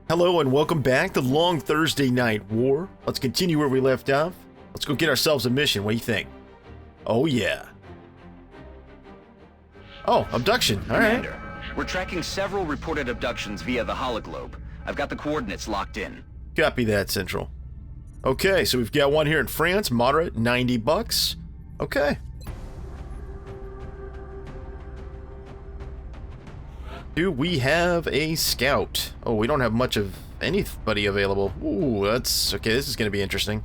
Hello and welcome back to Long Thursday Night War. Let's continue where we left off. Let's go get ourselves a mission. What do you think? Oh yeah. Oh, abduction. All right. Commander, we're tracking several reported abductions via the hologlobe. I've got the coordinates locked in. Copy that, Central. Okay, so we've got one here in France, moderate, 90 bucks. Okay. Do we have a scout? Oh, we don't have much of anybody available. Ooh, that's okay. This is going to be interesting.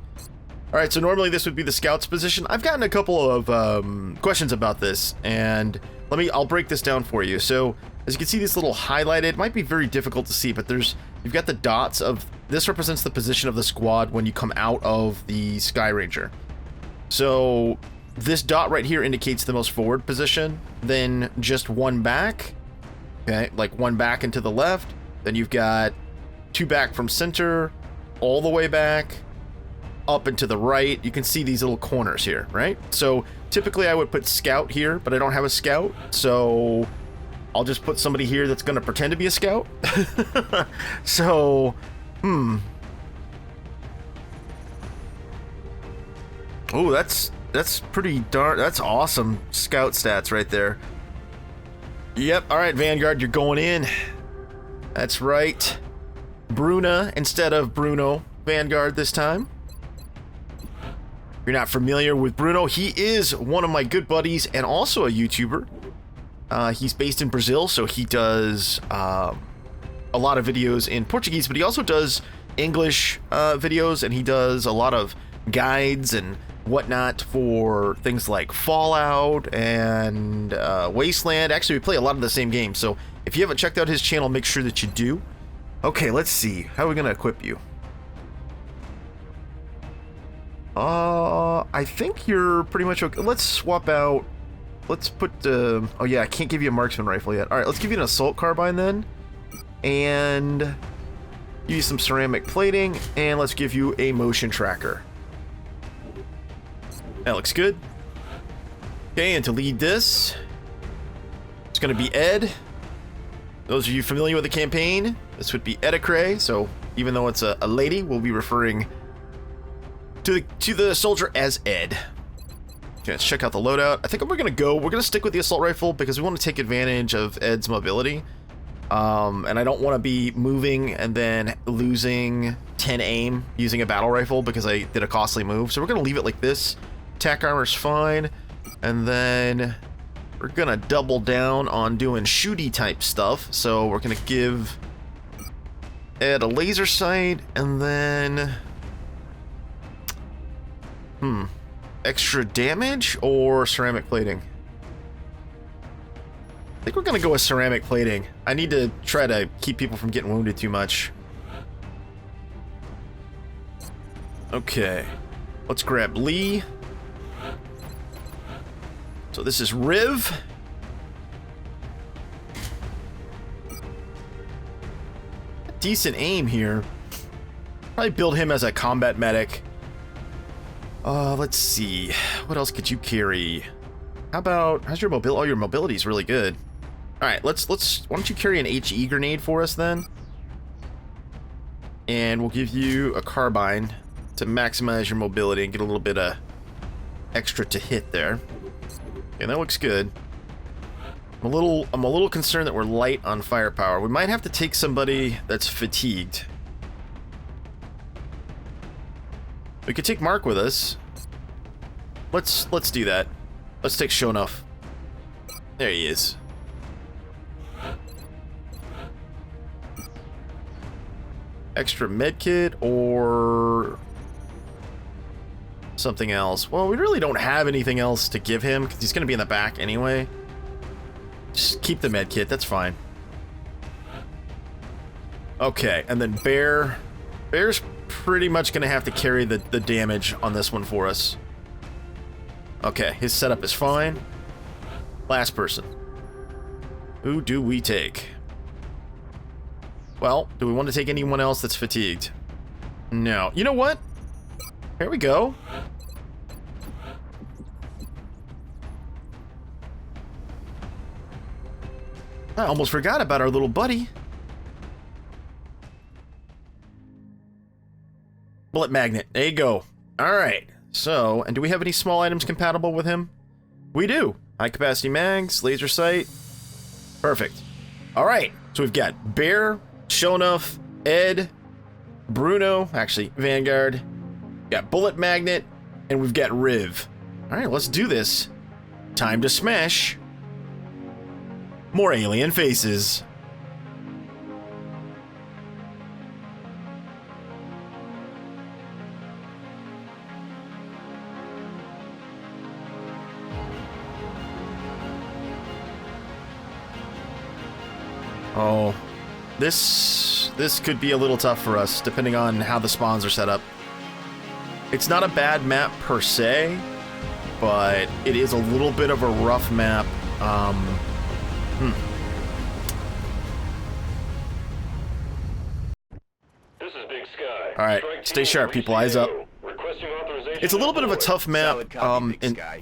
All right, so normally this would be the scout's position. I've gotten a couple of questions about this, and I'll break this down for you. So as you can see, this little highlighted, it might be very difficult to see, but you've got the dots of, this represents the position of the squad when you come out of the Sky Ranger. So this dot right here indicates the most forward position, then just one back. Okay, like one back and to the left, then you've got two back from center, all the way back, up and to the right. You can see these little corners here, right? So typically I would put scout here, but I don't have a scout, so I'll just put somebody here that's gonna pretend to be a scout. So, Oh, that's pretty that's awesome scout stats right there. Yep, all right, Vanguard, you're going in. That's right. Bruna instead of Bruno. Vanguard this time. If you're not familiar with Bruno, he is one of my good buddies and also a YouTuber. He's based in Brazil, so he does a lot of videos in Portuguese, but he also does English videos, and he does a lot of guides and whatnot for things like Fallout and Wasteland. Actually, we play a lot of the same games, so if you haven't checked out his channel, make sure that you do. Okay, let's see. How are we gonna equip you? I think you're pretty much okay. Let's swap out. Let's put oh yeah, I can't give you a marksman rifle yet. All right, let's give you an assault carbine then, and give you some ceramic plating, and let's give you a motion tracker. That looks good. Okay, and to lead this, it's going to be Ed. Those of you familiar with the campaign, this would be Edicray. So even though it's a lady, we'll be referring to the soldier as Ed. Okay, let's check out the loadout. I think we're going to stick with the assault rifle because we want to take advantage of Ed's mobility. And I don't want to be moving and then losing 10 aim using a battle rifle because I did a costly move. So we're going to leave it like this. Attack armor's fine, and then we're gonna double down on doing shooty type stuff. So we're gonna give Ed a laser sight, and then extra damage or ceramic plating. I think we're gonna go with ceramic plating. I need to try to keep people from getting wounded too much. Okay, let's grab Lee. So this is Riv. Decent aim here. Probably build him as a combat medic. Let's see. What else could you carry? How's your mobility? Oh, your mobility is really good. All right, let's. Why don't you carry an HE grenade for us then? And we'll give you a carbine to maximize your mobility and get a little bit of extra to hit there. Okay, that looks good. I'm a little concerned that we're light on firepower. We might have to take somebody that's fatigued. We could take Mark with us. Let's do that. Let's take Shonuff. There he is. Extra medkit or something else. Well, we really don't have anything else to give him because he's going to be in the back anyway. Just keep the med kit, that's fine. Okay, and then Bear's pretty much going to have to carry the damage on this one for us. Okay, his setup is fine. Last person. Who do we take? Well, do we want to take anyone else that's fatigued? No. You know what? Here we go. I almost forgot about our little buddy. Bullet magnet. There you go. All right. So, and do we have any small items compatible with him? We do. High capacity mags, laser sight. Perfect. All right. So we've got Bear, Shonuff, Ed, Bruno, actually Vanguard. Got Bullet Magnet, and we've got Riv. All right, let's do this. Time to smash. More alien faces. Oh, this could be a little tough for us, depending on how the spawns are set up. It's not a bad map per se, but it is a little bit of a rough map. This is Big Sky. All right, stay sharp, people. Eyes up. Requesting authorization. It's a little bit of a tough map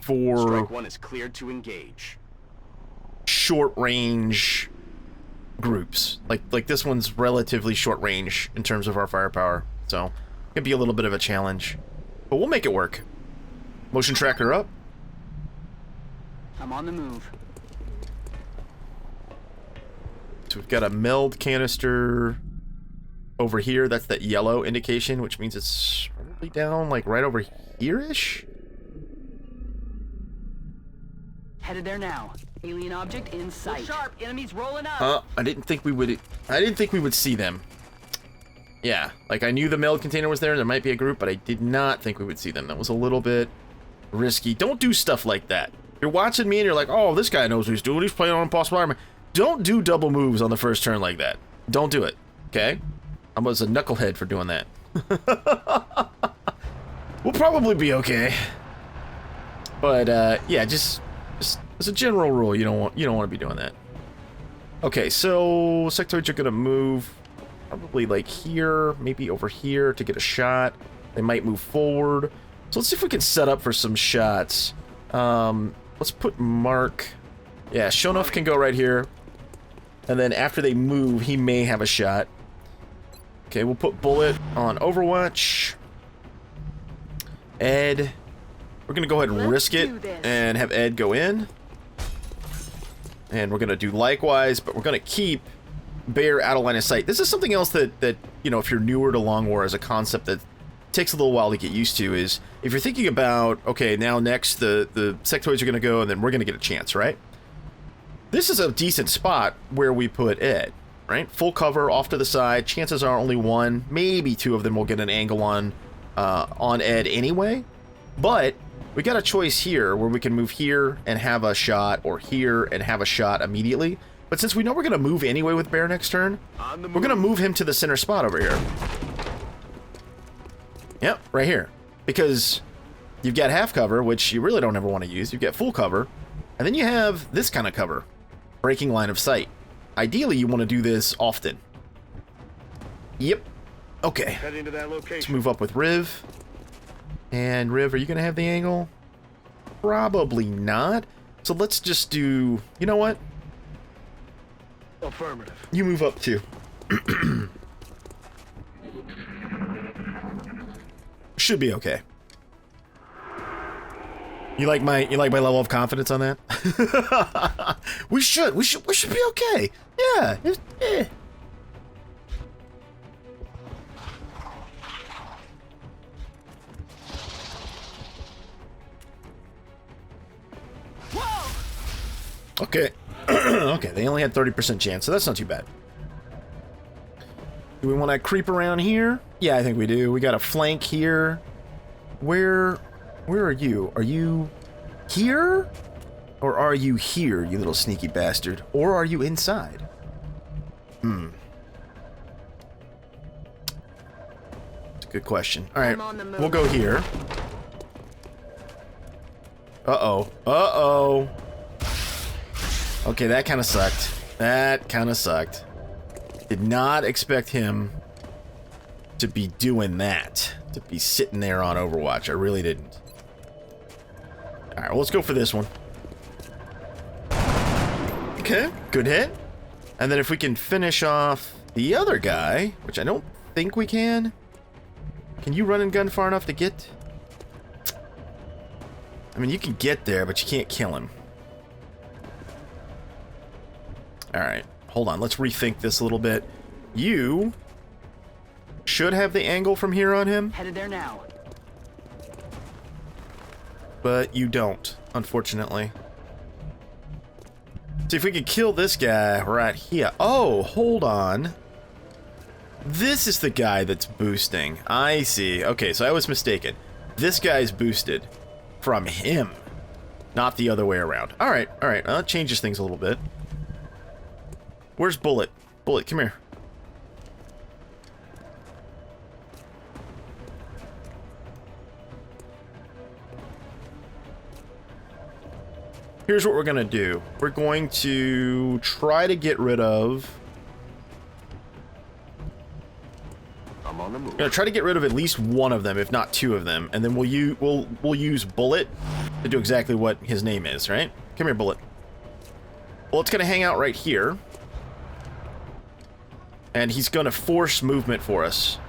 for Strike 1 is cleared to engage. short range groups. Like this one's relatively short range in terms of our firepower, so it could be a little bit of a challenge, but we'll make it work. Motion tracker up. I'm on the move. So we've got a meld canister over here. That's that yellow indication, which means it's probably down like right over here-ish. Headed there now. Alien object in sight. Sharp, enemies rolling up. I didn't think we would see them. Yeah, like I knew the meld container was there, there might be a group, but I did not think we would see them. That was a little bit risky. Don't do stuff like that. You're watching me and you're like, oh, this guy knows what he's doing. He's playing on Impossible Ironman. Don't do double moves on the first turn like that. Don't do it, okay? I was a knucklehead for doing that. We'll probably be okay. But yeah, just as a general rule, you don't want to be doing that. Okay, so sectoids are gonna move probably like here, maybe over here to get a shot. They might move forward. So let's see if we can set up for some shots. Let's put Mark. Yeah, Shonuff can go right here. And then after they move, he may have a shot. Okay, we'll put Bullet on Overwatch. Ed. We're going to go ahead and risk it and have Ed go in. And we're going to do likewise, but we're going to keep Bear out of line of sight. This is something else that, you know, if you're newer to Long War as a concept that takes a little while to get used to, is if you're thinking about, okay, now next the sectoids are going to go and then we're going to get a chance, right? This is a decent spot where we put Ed, right? Full cover off to the side. Chances are only one, maybe two of them will get an angle on Ed anyway. But we got a choice here where we can move here and have a shot, or here and have a shot immediately. But since we know we're going to move anyway with Bear next turn, we're going to move him to the center spot over here. Yep, right here. Because you've got half cover, which you really don't ever want to use. You've got full cover. And then you have this kind of cover. Breaking line of sight. Ideally, you want to do this often. Yep. Okay. Heading to that location. Let's move up with Riv. And Riv, are you going to have the angle? Probably not. So let's just do... You know what? Affirmative. You move up too. Should be okay. You like my level of confidence on that? we should be okay. Yeah. Okay. Okay, they only had 30% chance, so that's not too bad. Do we want to creep around here? Yeah, I think we do. We got a flank here. Where are you? Are you here? Or are you here, you little sneaky bastard? Or are you inside? It's a good question. Alright, we'll go here. Uh-oh. Uh-oh. Okay, that kind of sucked. That kind of sucked. Did not expect him to be doing that. To be sitting there on Overwatch. I really didn't. Alright, well, let's go for this one. Okay, good hit. And then if we can finish off the other guy, which I don't think we can. Can you run and gun far enough to get? I mean, you can get there, but you can't kill him. Alright, hold on. Let's rethink this a little bit. You should have the angle from here on him. Headed there now. But you don't, unfortunately. See if we could kill this guy right here. Oh, hold on. This is the guy that's boosting. I see. Okay, so I was mistaken. This guy's boosted from him, not the other way around. Alright, alright. That changes things a little bit. Where's Bullet? Bullet, come here. Here's what we're gonna do. We're going to try to get rid of... I'm on the move. We're gonna try to get rid of at least one of them, if not two of them, and then we'll use Bullet to do exactly what his name is, right? Come here, Bullet. Bullet's gonna hang out right here, and he's gonna force movement for us.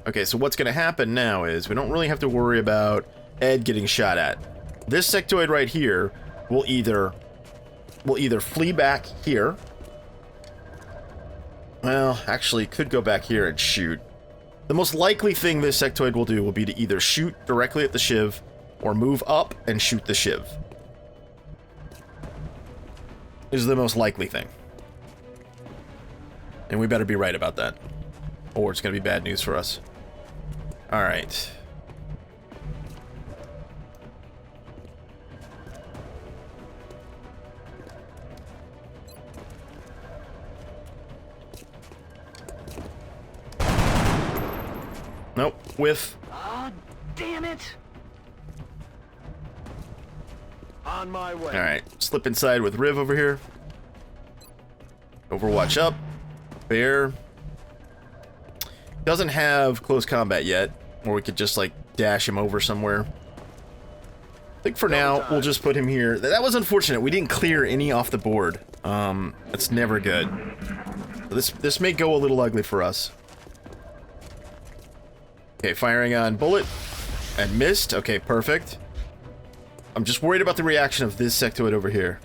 Okay, so what's gonna happen now is we don't really have to worry about Ed getting shot at. This sectoid right here will either flee back here. Well, actually, could go back here and shoot. The most likely thing this sectoid will do will be to either shoot directly at the shiv or move up and shoot the shiv. This is the most likely thing. And we better be right about that, or it's going to be bad news for us. Alright. Nope, whiff. Oh, damn it! On my way. Alright, slip inside with Riv over here. Overwatch up. Bear. Doesn't have close combat yet, or we could just, like, dash him over somewhere. I think for now, we'll just put him here. That was unfortunate. We didn't clear any off the board. That's never good. This may go a little ugly for us. Okay, firing on Bullet. And missed. Okay, perfect. I'm just worried about the reaction of this sectoid over here.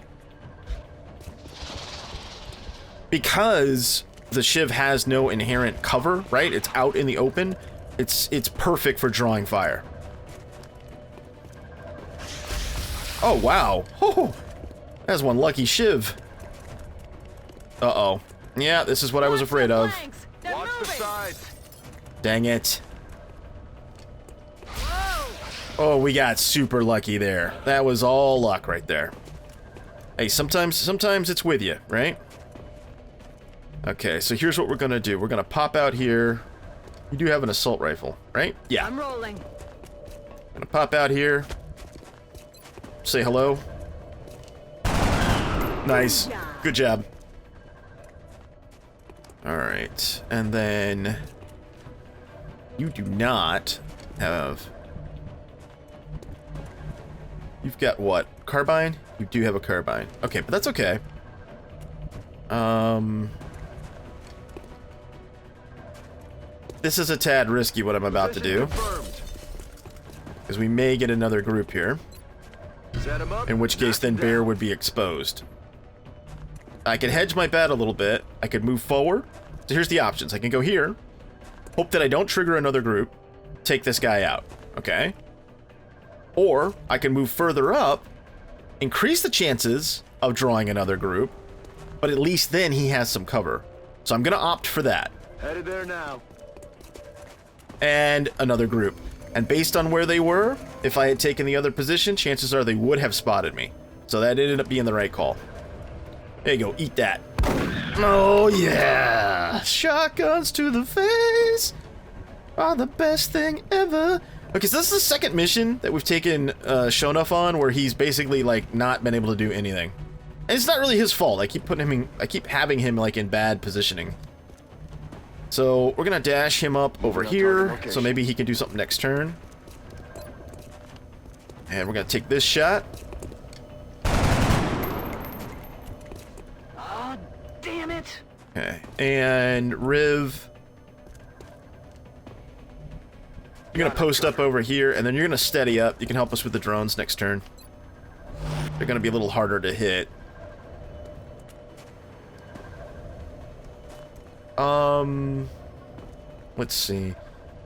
Because the shiv has no inherent cover, right? It's out in the open. It's perfect for drawing fire. Oh, wow. Oh, that's one lucky shiv. Uh-oh. Yeah, this is what I was afraid of. Watch the sides. Dang it. Oh, we got super lucky there. That was all luck right there. Hey, sometimes it's with you, right? Okay, so here's what we're gonna do. We're gonna pop out here. You do have an assault rifle, right? Yeah. I'm rolling. Gonna pop out here. Say hello. Nice. Good job. Alright, and then... You do not have... You've got what? Carbine? You do have a carbine. Okay, but that's okay. This is a tad risky what I'm about to do. Because we may get another group here. In which case then Bear would be exposed. I could hedge my bet a little bit. I could move forward. So here's the options. I can go here. Hope that I don't trigger another group. Take this guy out. Okay. Or I can move further up. Increase the chances of drawing another group. But at least then he has some cover. So I'm going to opt for that. Headed there now. And another group. And based on where they were, if I had taken the other position, chances are they would have spotted me. So that ended up being the right call. There you go, eat that. Oh yeah! Shotguns to the face are the best thing ever. Okay, so this is the second mission that we've taken Shonuff on where he's basically like not been able to do anything. And it's not really his fault. I keep having him like in bad positioning. So we're gonna dash him up over here, so maybe he can do something next turn. And we're gonna take this shot. Oh, damn it! Okay, and Riv, You're gonna post up over here, and then you're gonna steady up. You can help us with the drones next turn. They're gonna be a little harder to hit. Let's see.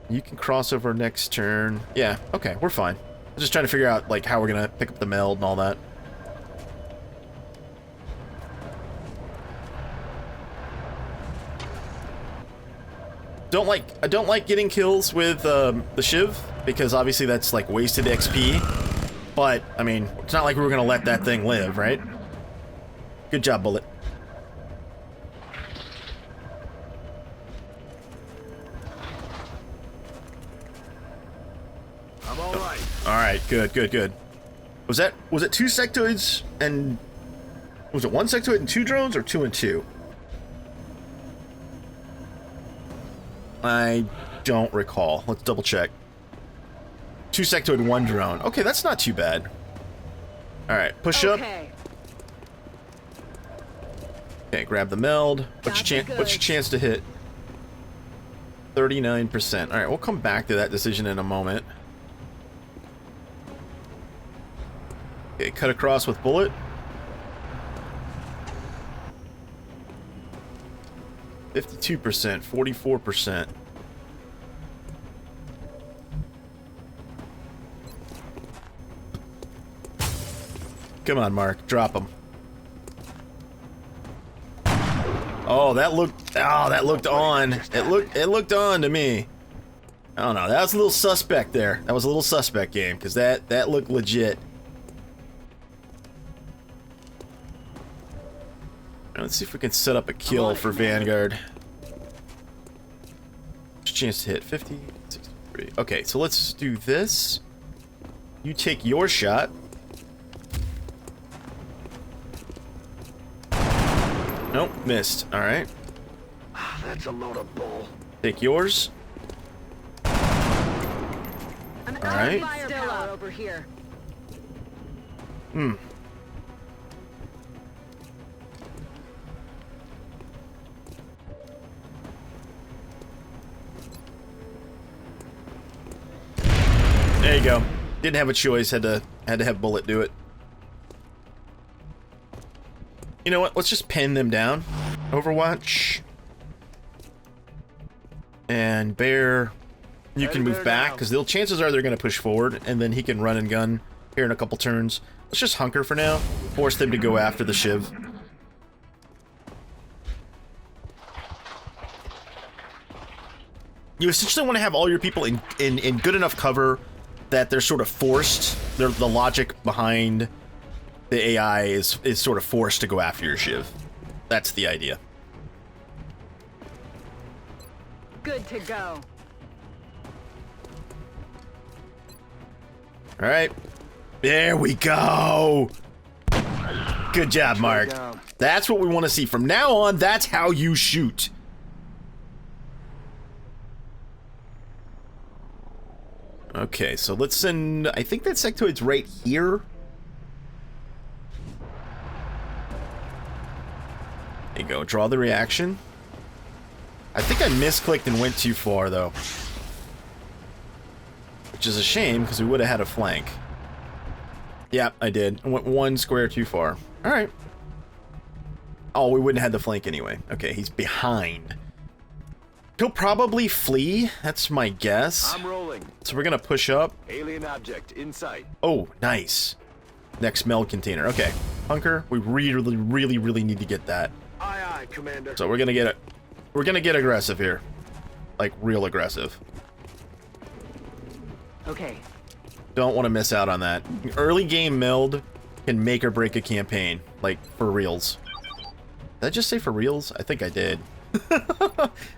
You can cross over next turn. Yeah, okay, we're fine. I'm just trying to figure out, like, how we're gonna pick up the meld and all that. I don't like getting kills with the Shiv, because obviously that's like wasted XP. But I mean, it's not like we were gonna let that thing live, right? Good job, Bullet. I'm all right. All right, good, good, good. Was it 2 sectoids and was it 1 sectoid and 2 drones, or 2 and 2? I don't recall. Let's double check. 2 sectoid, 1 drone. Okay, that's not too bad. All right, push up. Okay, grab the meld. What's your chance to hit? 39%. All right, we'll come back to that decision in a moment. Okay, cut across with bullet. %, 44%. Come on, Mark, drop him. Oh, that looked on. It looked on to me. I don't know. That was a little suspect there. That was a little suspect game, because that looked legit. Let's see if we can set up a kill for Vanguard. Chance to hit 50, 63. Okay, so let's do this. You take your shot. Nope, missed. All right. That's a load of bull. Take yours. All right. Firepower over here. There you go. Didn't have a choice. Had to have Bullet do it. You know what? Let's just pin them down. Overwatch. And Bear, you can move back, because chances are they're going to push forward, and then he can run and gun here in a couple turns. Let's just hunker for now. Force them to go after the Shiv. You essentially want to have all your people in good enough cover that they're sort of forced. The logic behind the AI is sort of forced to go after your Shiv. That's the idea. Good to go. All right. There we go. Good job, Mark. That's what we want to see. From now on, that's how you shoot. Okay, so let's send... I think that sectoid's right here. There you go. Draw the reaction. I think I misclicked and went too far, though. Which is a shame, because we would have had a flank. Yeah, I did. I went 1 square too far. Alright. Oh, we wouldn't have had the flank anyway. Okay, he's behind. He'll probably flee. That's my guess. I'm rolling. So we're going to push up. Alien object in sight. Oh, nice. Next meld container. Okay. Hunker, we really need to get that. Aye, aye, Commander. So we're going to get it. We're going to get aggressive here. Like, real aggressive. Okay. Don't want to miss out on that. Early game meld can make or break a campaign. Like, for reals. Did I just say for reals? I think I did.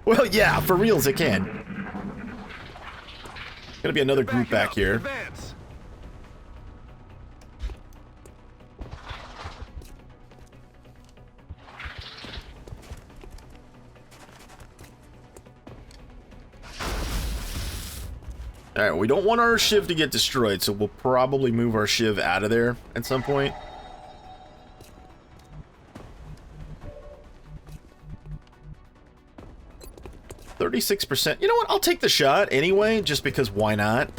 Well, yeah, for reals it can. Gonna be another group back here. Advance. Alright, we don't want our Shiv to get destroyed, so we'll probably move our Shiv out of there at some point. 36%. You know what? I'll take the shot anyway, just because why not?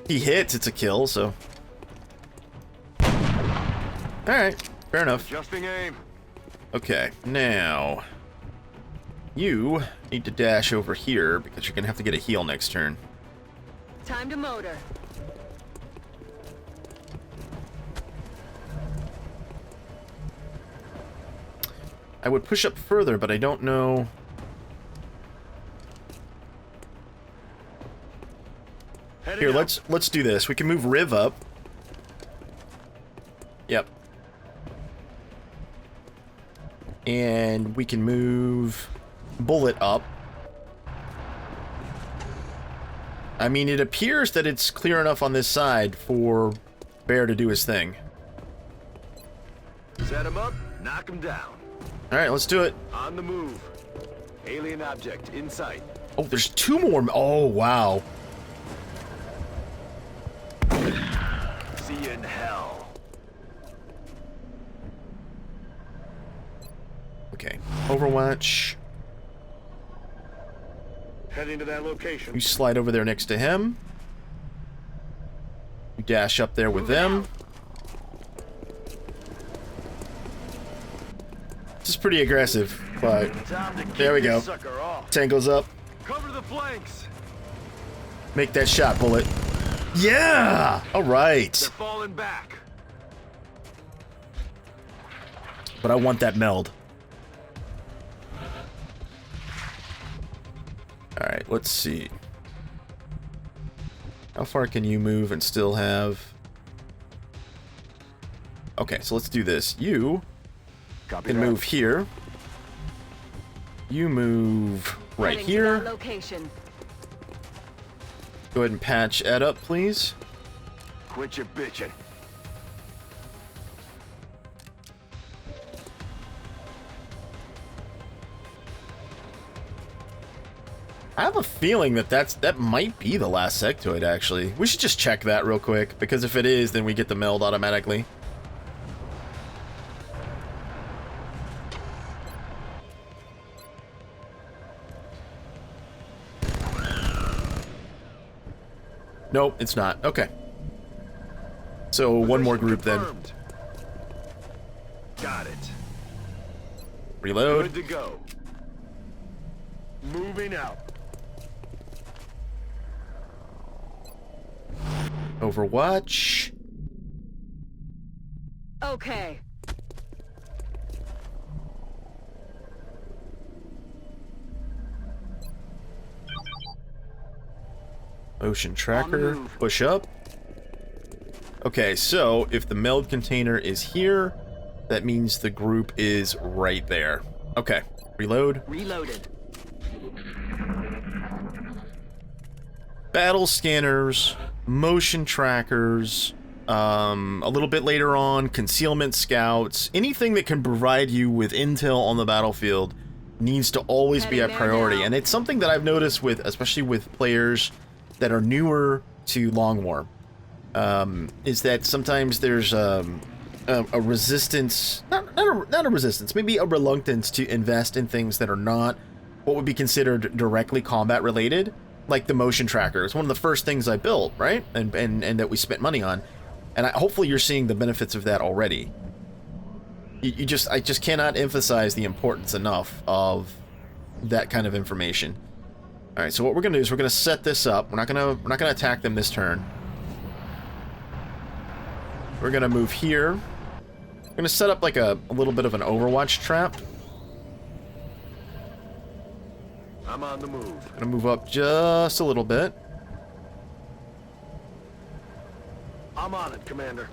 He hits, it's a kill, so. Alright, fair enough. Adjusting aim. Okay, now. You need to dash over here because you're going to have to get a heal next turn. Time to motor. I would push up further, but I don't know. Heading Here, out. let's do this. We can move Riv up. Yep. And we can move Bullet up. I mean, it appears that it's clear enough on this side for Bear to do his thing. Set him up, knock him down. Alright, let's do it. On the move. Alien object in sight. Oh, there's two more. Oh, wow. See you in hell. Okay. Overwatch. Heading to that location. You slide over there next to him. You dash up there with them. This is pretty aggressive, but Time to kick there we this go. Sucker off. Tangles up. Cover the flanks. Make that shot, Bullet. Yeah! Alright. They're falling back. But I want that meld. Alright, let's see. How far can you move and still have... Okay, so let's do this. You Copy can that. move here. You move right Heading to here. that location. Go ahead and patch Ed up, please. Quit your bitching. I have a feeling that that might be the last sectoid, actually. We should just check that real quick, because if it is, then we get the meld automatically. Nope, it's not. Okay. So one more group then. Confirmed. Got it. Reload. Good to go. Moving out. Overwatch. Okay. Motion tracker. move. Push up. Okay, so if the meld container is here, that means the group is right there. Okay, reload. Reloaded. Battle scanners, motion trackers, a little bit later on, concealment scouts, anything that can provide you with intel on the battlefield needs to always be a Heading there priority. now. And it's something that I've noticed with, especially with players that are newer to Long War, is that sometimes there's a resistance, not a resistance, maybe a reluctance to invest in things that are not what would be considered directly combat related, like the motion tracker. It's one of the first things I built, right? And that we spent money on. And hopefully you're seeing the benefits of that already. I just cannot emphasize the importance enough of that kind of information. All right, so what we're gonna do is we're gonna set this up. We're not gonna attack them this turn. We're gonna move here. We're gonna set up like a little bit of an Overwatch trap. I'm on the move. Gonna move up just a little bit. I'm on it, Commander.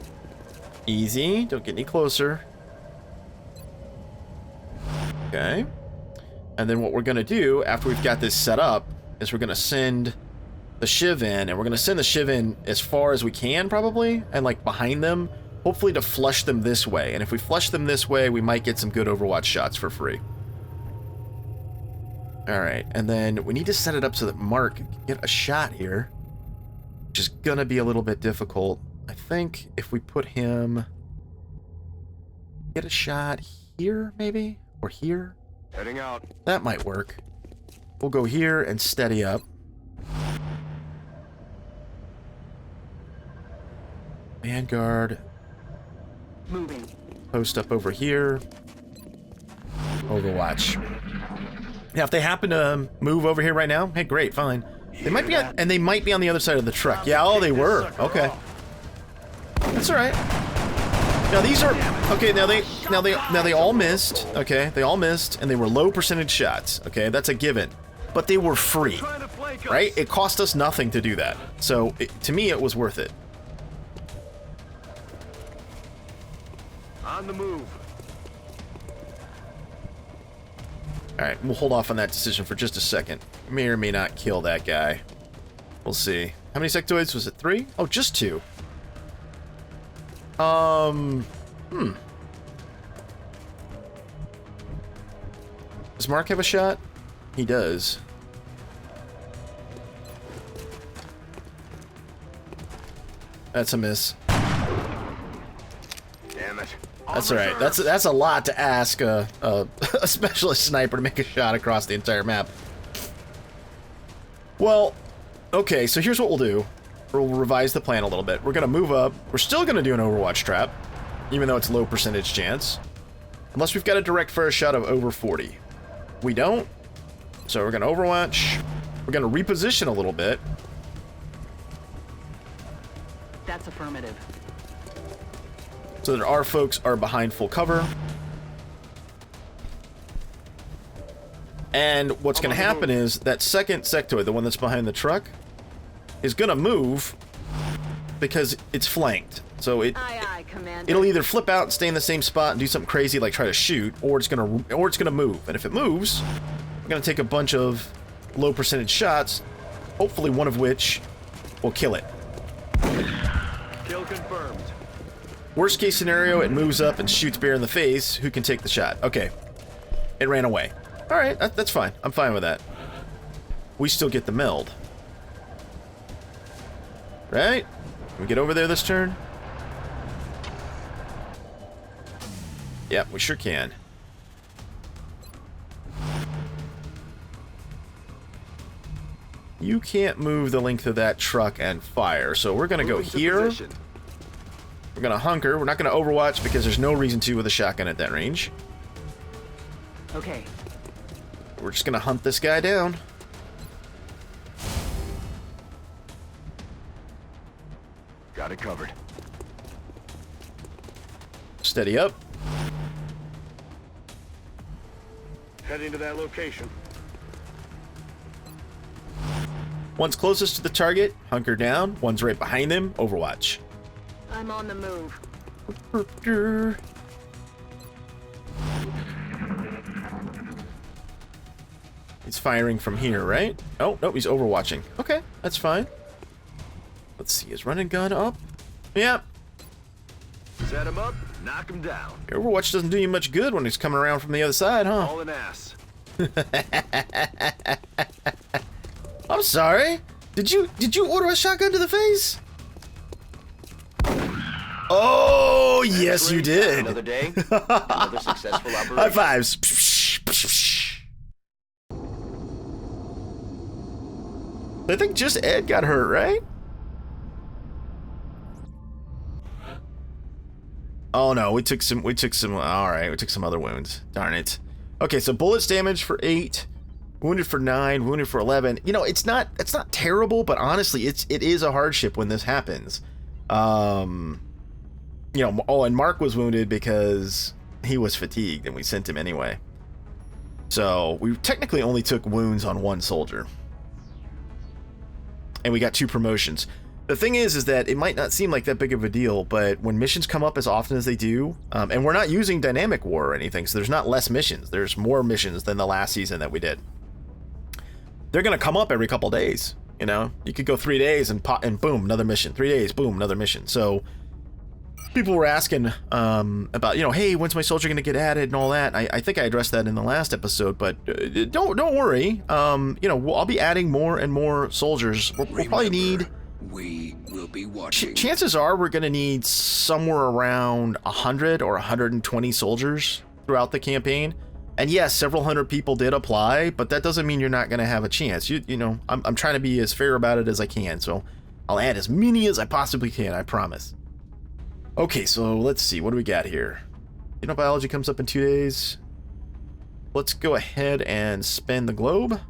Easy. Don't get any closer. Okay. And then what we're gonna do after we've got this set up is we're gonna send the Shiv in, and we're gonna send the Shiv in as far as we can, probably, and like behind them, hopefully to flush them this way. And if we flush them this way, we might get some good Overwatch shots for free. Alright, and then we need to set it up so that Mark can get a shot here, which is gonna be a little bit difficult. I think if we put him... Get a shot here, maybe? Or here? Heading out. That might work. we'll go here and steady up. Vanguard. Moving. Post up over here. Overwatch. Yeah, if they happen to move over here right now, hey, great, fine. They might be on, and they might be on the other side of the truck. Yeah, oh, they were. Okay. That's all right. Now these are okay. Now they all missed. Okay, they all missed, and they were low percentage shots. Okay, that's a given. But they were free, right? It cost us nothing to do that. So to me, it was worth it. On the move. All right, we'll hold off on that decision for just a second. May or may not kill that guy. We'll see. How many sectoids? Was it 3? Oh, just 2. Does Mark have a shot? He does. That's a miss. Damn it. That's all right. That's a lot to ask a specialist sniper to make a shot across the entire map. Well, okay, so here's what we'll do. We'll revise the plan a little bit. We're gonna move up. We're still gonna do an Overwatch trap, even though it's low percentage chance. Unless we've got a direct fire shot of over 40. We don't. So we're gonna Overwatch. We're gonna reposition a little bit. That's affirmative. So that our folks are behind full cover. And what's going to happen is that second sectoid, the one that's behind the truck, is going to move because it's flanked. So it'll either flip out and stay in the same spot and do something crazy like try to shoot, or it's going to move. And if it moves, we're going to take a bunch of low percentage shots, hopefully one of which will kill it. Kill confirmed. Worst case scenario, it moves up and shoots Bear in the face. Who can take the shot? Okay. It ran away. All right, that's fine. I'm fine with that. We still get the meld. Right? Can we get over there this turn? Yep, we sure can. You can't move the length of that truck and fire, so we're going to go here. We're going to hunker. We're not going to Overwatch because there's no reason to with a shotgun at that range. Okay. We're just going to hunt this guy down. Got it covered. Steady up. Heading to that location. One's closest to the target, hunker down. One's right behind him, Overwatch. I'm on the move. He's firing from here, right? Oh, no, he's overwatching. Okay, that's fine. Let's see, is run and gun up? Yep. Set him up, knock him down. Overwatch doesn't do you much good when he's coming around from the other side, huh? All an ass. I'm sorry. Did you order a shotgun to the face? Oh, yes, you did. Another day, another successful operation. High fives. I think just Ed got hurt, right? Oh no, we took some, all right, we took some other wounds. Darn it. Okay, so bullets damage for 8, wounded for 9, wounded for 11. You know, it's not terrible, but honestly, it is a hardship when this happens. You know, oh, and Mark was wounded because he was fatigued and we sent him anyway. So we technically only took wounds on 1 soldier. And we got 2 promotions. The thing is that it might not seem like that big of a deal, but when missions come up as often as they do, and we're not using dynamic war or anything, so there's not less missions. There's more missions than the last season that we did. They're going to come up every couple days, you know? You could go 3 days and boom, another mission. 3 days, boom, another mission. So people were asking about, you know, hey, when's my soldier going to get added and all that. I think I addressed that in the last episode, but don't worry. You know, I'll be adding more and more soldiers. We'll probably need... We will be watching. Chances are we're going to need somewhere around 100 or 120 soldiers throughout the campaign. And yes, several hundred people did apply, but that doesn't mean you're not going to have a chance. You know, I'm trying to be as fair about it as I can, so I'll add as many as I possibly can, I promise. Okay, so let's see, what do we got here? Biology comes up in 2 days. Let's go ahead and spin the globe.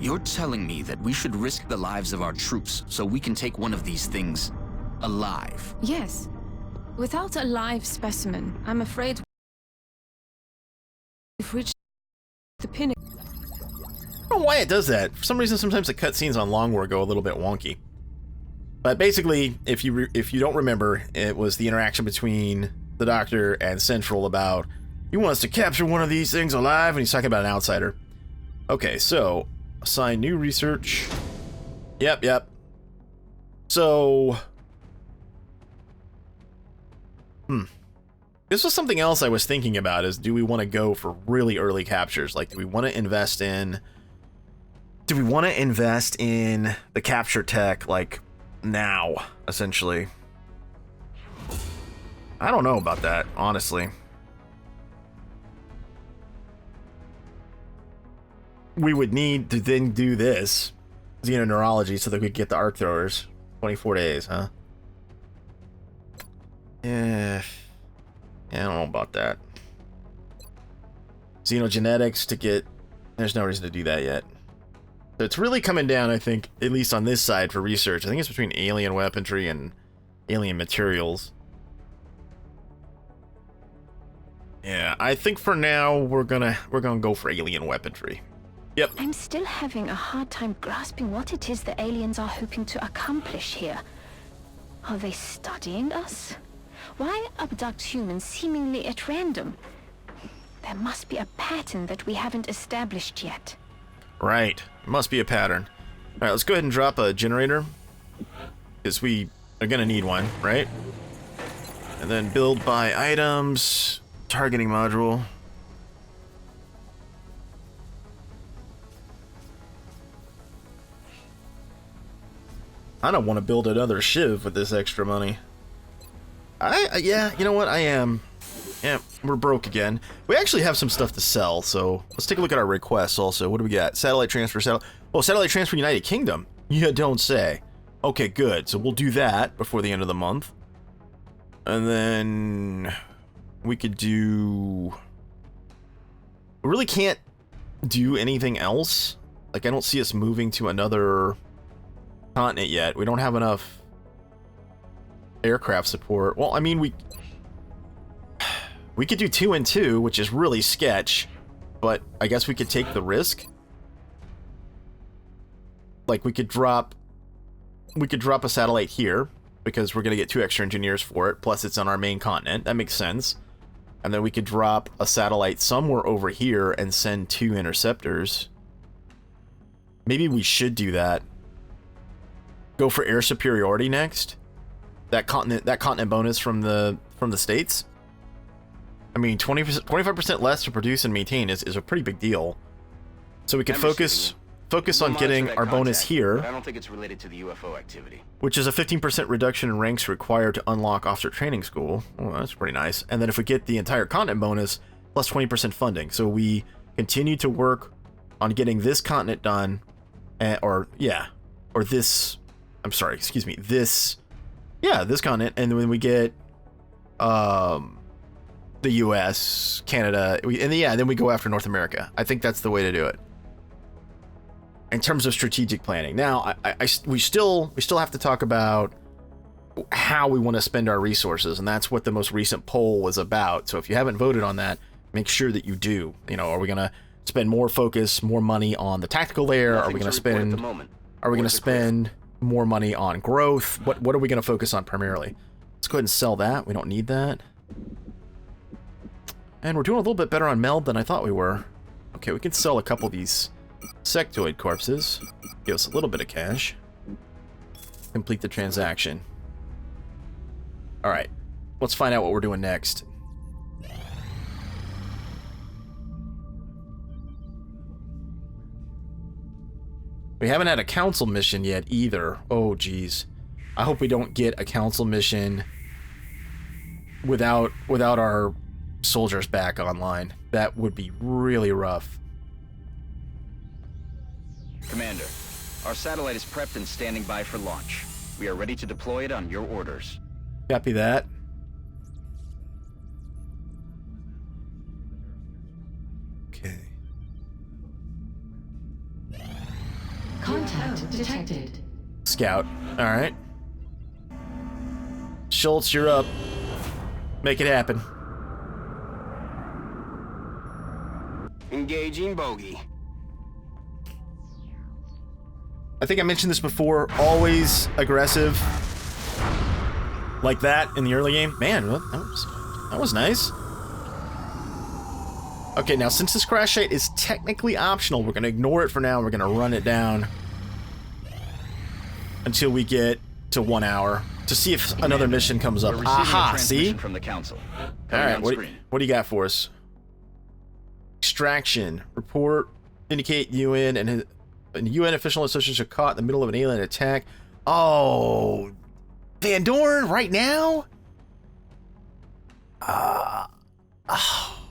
You're telling me that we should risk the lives of our troops so we can take one of these things alive? Yes. Without a live specimen, I'm afraid we've reached the pinnacle. I don't know why it does that. For some reason, sometimes the cutscenes on Long War go a little bit wonky. But basically, if you don't remember, it was the interaction between the Doctor and Central about, he wants to capture one of these things alive, and he's talking about an outsider. Okay, so assign new research. Yep. So, this was something else I was thinking about, is do we want to go for really early captures? Like, do we want to invest in the capture tech, like, now, essentially? I don't know about that, honestly. We would need to then do this xenoneurology so that we could get the arc throwers. 24 days, huh? Yeah, I don't know about that. Xenogenetics to get... There's no reason to do that yet. So it's really coming down, I think, at least on this side for research. I think it's between alien weaponry and alien materials. Yeah, I think for now we're gonna go for alien weaponry. Yep. I'm still having a hard time grasping what it is the aliens are hoping to accomplish here. Are they studying us? Why abduct humans seemingly at random? There must be a pattern that we haven't established yet. Right. Must be a pattern. Alright, let's go ahead and drop a generator, because we are gonna need one, right? And then build by items, targeting module. I don't want to build another Shiv with this extra money. Yeah, you know what? I am. Yeah, we're broke again. We actually have some stuff to sell, so let's take a look at our requests also. What do we got? Satellite transfer, satellite transfer United Kingdom. You don't say. Okay, good. So we'll do that before the end of the month. And then we could do... We really can't do anything else. Like, I don't see us moving to another continent yet. We don't have enough aircraft support. Well, I mean, we could do 2 and 2, which is really sketch, but I guess we could take the risk. Like, we could drop a satellite here because we're gonna get 2 extra engineers for it, plus it's on our main continent. That makes sense. And then we could drop a satellite somewhere over here and send 2 interceptors. Maybe we should do that. Go for air superiority next. That continent bonus from the States. I mean, 25% less to produce and maintain is a pretty big deal. So we could focus on getting our bonus here. But I don't think it's related to the UFO activity. Which is a 15% reduction in ranks required to unlock officer training school. Oh, that's pretty nice. And then if we get the entire continent bonus, plus 20% funding. So we continue to work on getting this continent done, this continent, and when we get the US, Canada, then we go after North America. I think that's the way to do it in terms of strategic planning. Now, we still have to talk about how we want to spend our resources, and that's what the most recent poll was about. So if you haven't voted on that, make sure that you do. You know, are we going to spend more focus, more money on the tactical layer? Are we going to spend more money on growth? What are we going to focus on primarily? Let's go ahead and sell that. We don't need that. And we're doing a little bit better on meld than I thought we were. Okay, we can sell a couple of these sectoid corpses. Give us a little bit of cash. Complete the transaction. Alright, let's find out what we're doing next. We haven't had a council mission yet either. Oh, geez. I hope we don't get a council mission without our soldiers back online. That would be really rough. Commander, our satellite is prepped and standing by for launch. We are ready to deploy it on your orders. Copy that. Okay. Contact detected. Scout. All right. Schultz, you're up. Make it happen. Engaging bogey. I think I mentioned this before. Always aggressive. Like that in the early game. Man, that was nice. Okay, now since this crash site is technically optional, we're going to ignore it for now. We're going to run it down until we get to 1 hour to see if another mission comes up. Aha, see? From the council. All right, what do you got for us? Extraction. Report. Indicate UN and a UN official association are caught in the middle of an alien attack. Oh, Van Dorn, right now?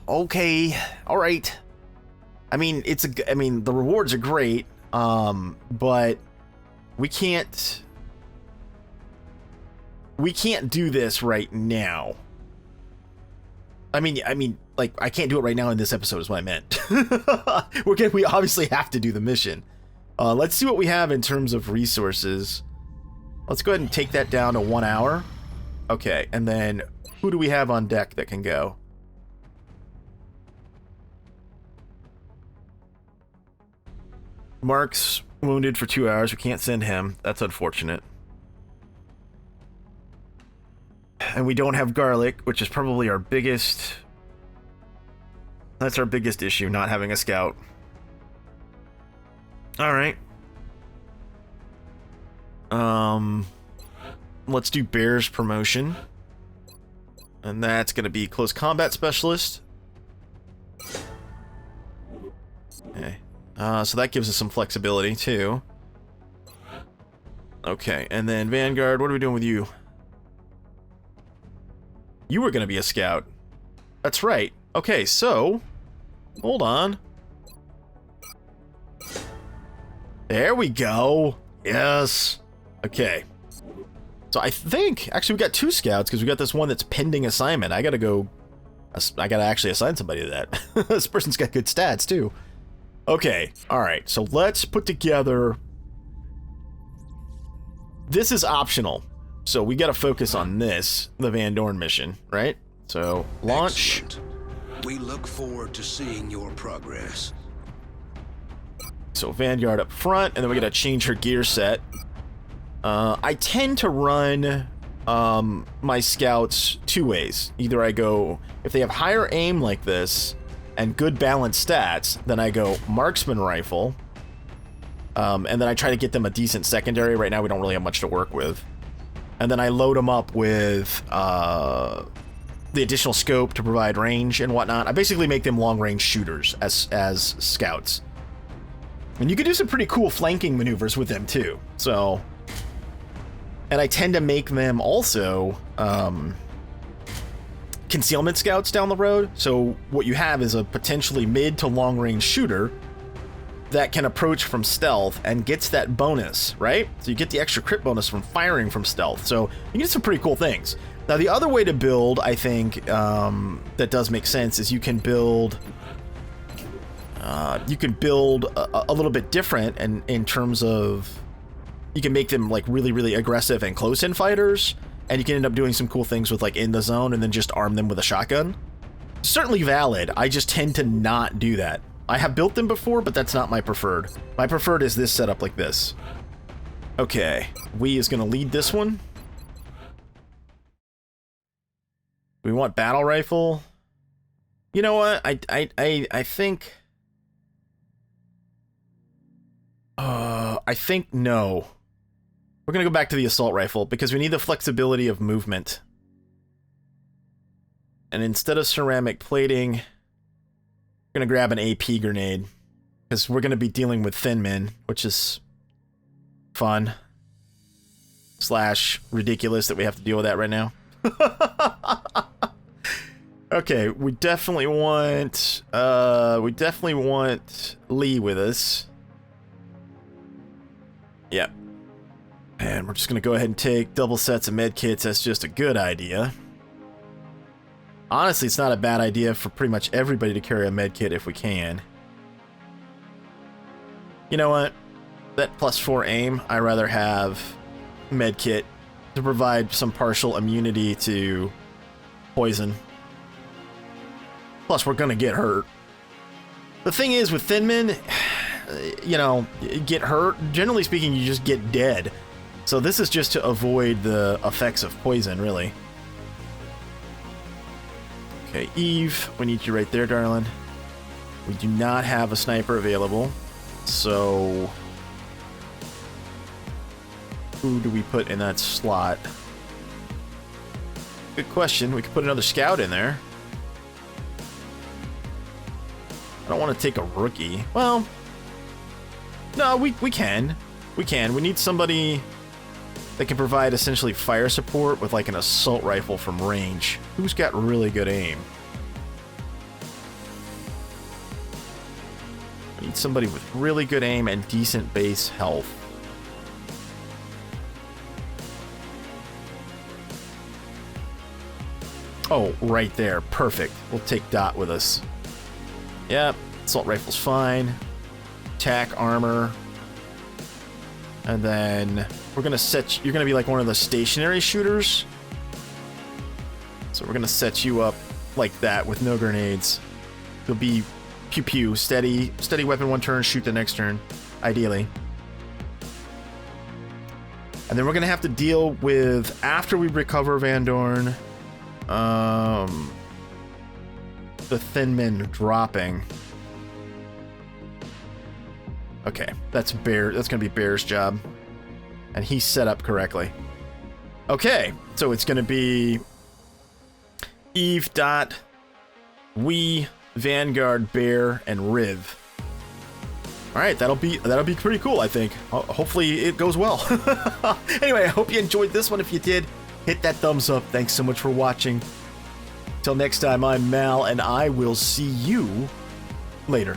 Okay, all right. I mean, the rewards are great, but we can't do this right now. I mean, like, I can't do it right now in this episode is what I meant. We obviously have to do the mission. Let's see what we have in terms of resources. Let's go ahead and take that down to 1 hour. Okay, and then who do we have on deck that can go? Mark's wounded for 2 hours. We can't send him. That's unfortunate. And we don't have Garlic, which is probably our biggest... That's our biggest issue, not having a scout. Alright. Let's do Bear's promotion. And that's going to be Close Combat Specialist. Okay. So that gives us some flexibility, too. Okay, and then Vanguard, what are we doing with you? You were going to be a scout. That's right. Okay, so... Hold on. There we go. Yes. Okay. So I think... Actually, we got 2 scouts, because we got this one that's pending assignment. I gotta actually assign somebody to that. This person's got good stats, too. Okay, alright. So let's put together... This is optional. So we gotta focus on this, the Van Dorn mission, right? So, launch. Excellent. We look forward to seeing your progress. So Vanguard up front, and then we gotta change her gear set. I tend to run my scouts 2 ways. Either I go, if they have higher aim like this, and good balanced stats, then I go marksman rifle. And then I try to get them a decent secondary. Right now we don't really have much to work with. And then I load them up with the additional scope to provide range and whatnot. I basically make them long-range shooters as scouts. And you can do some pretty cool flanking maneuvers with them too. So, and I tend to make them also concealment scouts down the road. So what you have is a potentially mid to long-range shooter that can approach from stealth and gets that bonus, right? So you get the extra crit bonus from firing from stealth. So you get some pretty cool things. Now the other way to build, I think, that does make sense is you can build a little bit different, and in terms of you can make them like really, really aggressive and close-in fighters, and you can end up doing some cool things with like in the zone and then just arm them with a shotgun. Certainly valid. I just tend to not do that. I have built them before, but that's not my preferred. My preferred is this setup like this. Okay, we is going to lead this one. We want battle rifle. You know what? I think... I think no. We're going to go back to the assault rifle because we need the flexibility of movement. And instead of ceramic plating, we're going to grab an AP grenade because we're going to be dealing with thin men, which is fun. / ridiculous that we have to deal with that right now. Okay, we definitely want Lee with us. Yep. And we're just gonna go ahead and take double sets of med kits. That's just a good idea. Honestly, it's not a bad idea for pretty much everybody to carry a med kit if we can. You know what? That +4 aim, I'd rather have med kit to provide some partial immunity to poison. Plus, we're gonna get hurt. The thing is, with thin men, you know, get hurt. Generally speaking, you just get dead. So this is just to avoid the effects of poison, really. Okay, Eve, we need you right there, darling. We do not have a sniper available, so who do we put in that slot? Good question. We could put another scout in there. I don't want to take a rookie. Well, no, we can. We can. We need somebody that can provide essentially fire support with like an assault rifle from range. Who's got really good aim? We need somebody with really good aim and decent base health. Oh, right there. Perfect. We'll take Dot with us. Yep, assault rifle's fine. Attack armor. And then we're gonna set you're gonna be like one of the stationary shooters. So we're gonna set you up like that with no grenades. You'll be pew pew, steady weapon one turn, shoot the next turn, ideally. And then we're gonna have to deal with, after we recover Van Dorn, the thin men dropping. Okay, that's gonna be Bear's job. And he's set up correctly. Okay, so it's gonna be Eve, Dot, we, Vanguard, Bear, and Riv. Alright, that'll be pretty cool, I think. Hopefully it goes well. Anyway, I hope you enjoyed this one. If you did, hit that thumbs up. Thanks so much for watching. Till next time, I'm Mal, and I will see you later.